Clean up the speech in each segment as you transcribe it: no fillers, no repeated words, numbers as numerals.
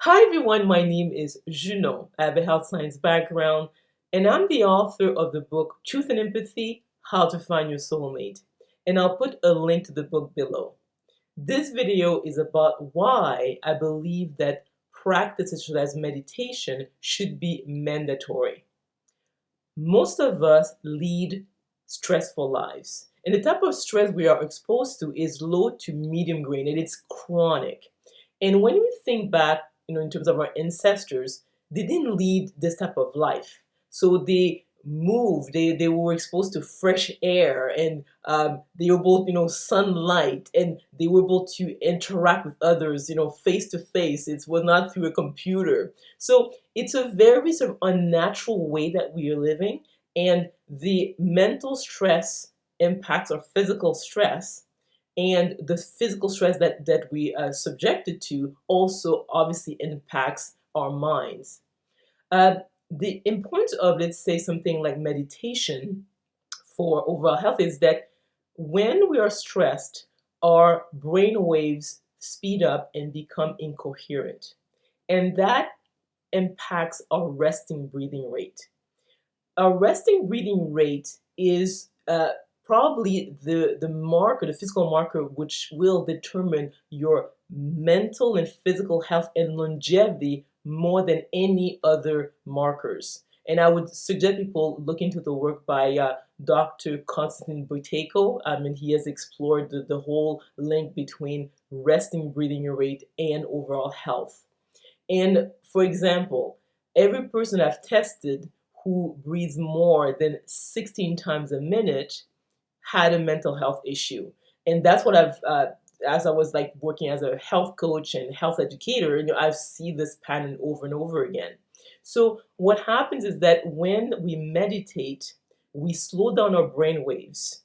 Hi everyone, my name is Junon. I have a health science background and I'm the author of the book Truth and Empathy, How to Find Your Soulmate. And I'll put a link to the book below. This video is about why I believe that practices such as meditation should be mandatory. Most of us lead stressful lives. And the type of stress we are exposed to is low to medium grade and it's chronic. And when we think back, in terms of our ancestors, they didn't lead this type of life. So they moved, they were exposed to fresh air and they were both, sunlight, and they were able to interact with others, face to face. It was not through a computer. So it's a very sort of unnatural way that we are living, and the mental stress impacts our physical stress, and the physical stress that we are subjected to also obviously impacts our minds. The importance of, let's say, something like meditation for overall health is that when we are stressed, our brain waves speed up and become incoherent. And that impacts our resting breathing rate. Our resting breathing rate is probably the marker, the physical marker, which will determine your mental and physical health and longevity more than any other markers. And I would suggest people look into the work by Dr. Konstantin Buteyko, and he has explored the whole link between resting breathing rate and overall health. And for example, every person I've tested who breathes more than 16 times a minute had a mental health issue. And that's what as I was like working as a health coach and health educator, I've seen this pattern over and over again. So what happens is that when we meditate, we slow down our brain waves,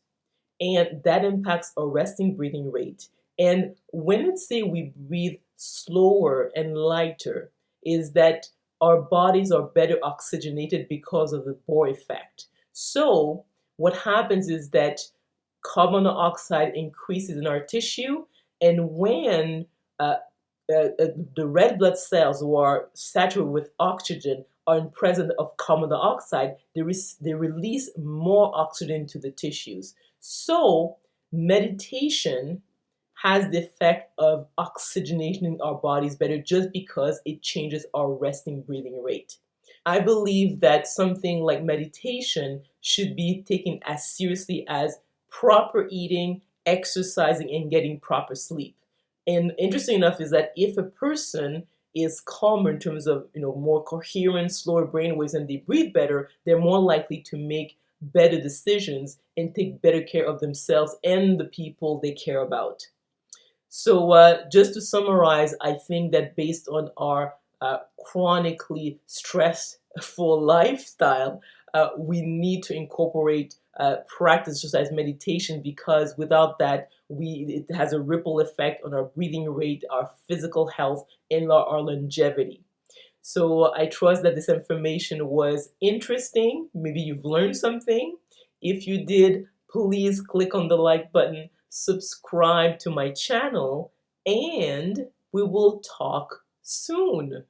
and that impacts our resting breathing rate. And when let's say we breathe slower and lighter, is that our bodies are better oxygenated because of the Bohr effect. So what happens is that carbon dioxide increases in our tissue, and when the red blood cells who are saturated with oxygen are in presence of carbon dioxide, they release more oxygen to the tissues. So meditation has the effect of oxygenating our bodies better just because it changes our resting breathing rate. I believe that something like meditation should be taken as seriously as proper eating, exercising, and getting proper sleep. And interesting enough is that if a person is calmer in terms of more coherent, slower brainwaves, and they breathe better, they're more likely to make better decisions and take better care of themselves and the people they care about. So just to summarize, I think that based on our chronically stressful lifestyle, we need to incorporate practice such as meditation, because without that, it has a ripple effect on our breathing rate, our physical health, and our longevity. So I trust that this information was interesting. Maybe you've learned something. If you did, please click on the like button, subscribe to my channel, and we will talk soon.